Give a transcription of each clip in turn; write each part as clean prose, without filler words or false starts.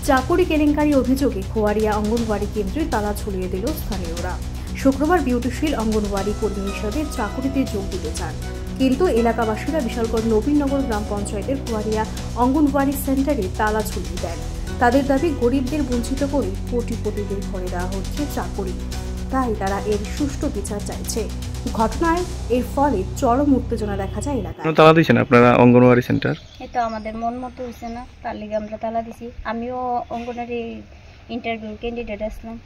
চাকুরি কেলেঙ্কারি অভিযোগে খোয়ারিয়া অঙ্গনওয়াড়ি কেন্দ্রে তালা ঝুলিয়ে দিল স্থানীয়রা। শুক্রবার বিউটিশীল অঙ্গনওয়াড়ি কর্মী হিসেবে চাকুরিতে যোগ দিতে চান, কিন্তু এলাকাবাসীরা বিশালগড় নবীনগর গ্রাম পঞ্চায়েতের খোয়ারিয়া অঙ্গনওয়াড়ি সেন্টারে তালা ঝুলিয়ে দেন। তাদের দাবি, গরিবদের বঞ্চিত করে কোটিপতিদের ঘরে দেওয়া হচ্ছে চাকুরি, তাই তারা এর সুষ্ঠু বিচার চাইছে। ঘটনায় এর ফলে চরম উত্তেজনা দেখা যায় এলাকায়। তালা দিয়েছেন আপনারা অঙ্গনওয়াড়ি সেন্টার? এটা আমাদের মন মতো হয়েছে না, তার লিগে আমরা তালা দিছি। আমিও অঙ্গনওয়াড়ি ইন্টারভিউ ক্যান্ডিডেট আসলাম।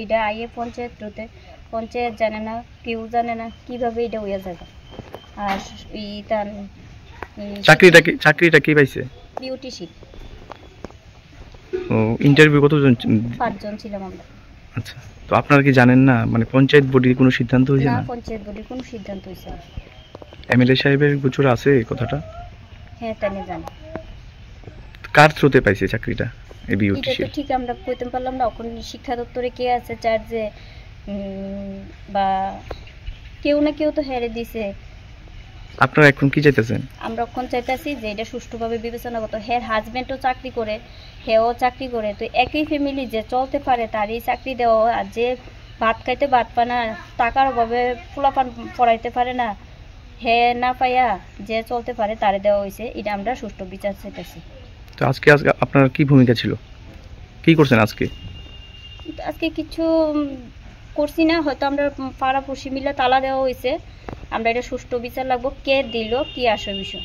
এটা আইয়ে পঞ্চায়েত রোতে, পঞ্চায়েত জানে না, কেউ জানে না কিভাবে এটা হইয়া যাবে। আর চাকরিটা কি পাইছে? বিউটিশিপ। ও, ইন্টারভিউ কতজন? 5 জন ছিলাম আমরা। আচ্ছা, তো আপনারা কি জানেন না মানে পঞ্চায়েত বডির কোনো সিদ্ধান্ত হয়েছে না? না, পঞ্চায়েত বডির কোনো সিদ্ধান্ত হয়েছে না। এমএলএ সাহেবের গোচরে আছে এই কথাটা? হ্যাঁ, তাই না জানি। কার থ্রুতে পাইছে চাকরিটা এই এটা বিউটিশিপ? তো ঠিক আমরা কইতে পারলাম না। এখন শিক্ষা দপ্তরে কে আছে চার্জে, বা কেউ না কেউ তো হেরে দিছে। আপনারা এখন কি চাইতেছেন? আমরা এখন চাইতেছি যে এটা সুষ্ঠুভাবে বিবেচনা করতে। হ্যাঁ, হাজব্যান্ডও চাকরি করে, হেও চাকরি করে, তো একই ফ্যামিলি যে চলতে পারে তারই চাকরি দেওয়া। আর যে ভাত খাইতে ভাত পায় না, টাকার অভাবে পোলাপান পড়াইতে পারে না, হে না পাইয়া যে চলতে পারে তারে দেওয়া হয়েছে। এটা আমরা সুষ্ঠু বিচার চাইতেছি। তো আজকে আপনার কি ভূমিকা ছিল, কি করছেন আজকে? আজকে কিছু করছি না, হয়তো আমরা পাড়াপড়শি মিলে তালা দেওয়া হয়েছে। আমরা এটা সুষ্ঠু বিচার লাগবো, কে দিল কি আসল বিষয়।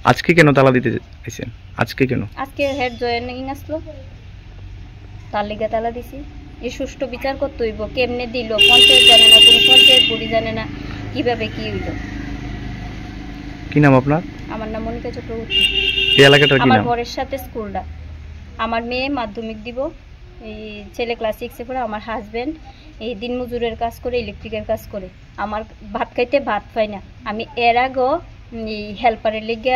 আজকে কেন তালা দিতে চাইছেন? আজকে কেন? আজকে হেড জয়েনিং আসলো, তার লিগে তালা দিছি। এই সুষ্ঠু বিচার করতে হইব, কেমনে দিল পঞ্চায়েত জানে না, কোনো পঞ্চায়েত বডি জানে না কিভাবে কি হইল। কি নাম আপনার? আমার নাম মনিকা চক্রবর্তী। এই এলাকাটার কি আমার নাম? ঘরের সাথে স্কুলটা। আমার মেয়ে মাধ্যমিক দিব, এই ছেলে ক্লাস 6-এ পড়ে। আমার হাজব্যান্ড এই দিনমজুরের কাজ করে, ইলেকট্রিকের কাজ করে। আমার ভাত খাইতে ভাত পাই না। আমি এর আগেও হেল্পারের লিগে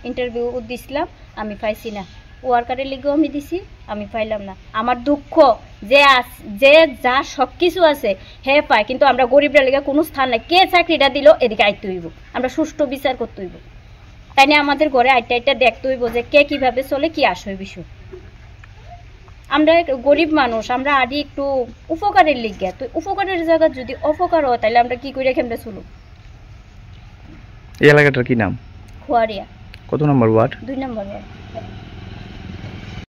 ইন্টারভিউ দিছিলাম, আমি পাইছি না। ওয়ার্কারের লিগেও আমি দিছি, আমি পাইলাম না। আমার দুঃখ যে যা সব কিছু আছে হে পায়, কিন্তু আমরা গরিবরা লিগে কোনো স্থান নাই। কে চাকরিটা দিল এদিকে আইতে হইব, আমরা সুষ্ঠু বিচার করতে হইব। তাই না আমাদের ঘরে আইটা দেখতে হইব যে কে কিভাবে চলে, কি আসবে বিষয়। আমরা গরিব মানুষ, আমরা আদি একটু উপকারের লিগে, তো উপকারের জায়গা যদি অপকার হয় তাহলে আমরা কি করে কেমনে চলব? এই এলাকাটার কি নাম? খোয়ারিয়া। কত নম্বর ওয়ার্ড? 2 নম্বর ওয়ার্ড।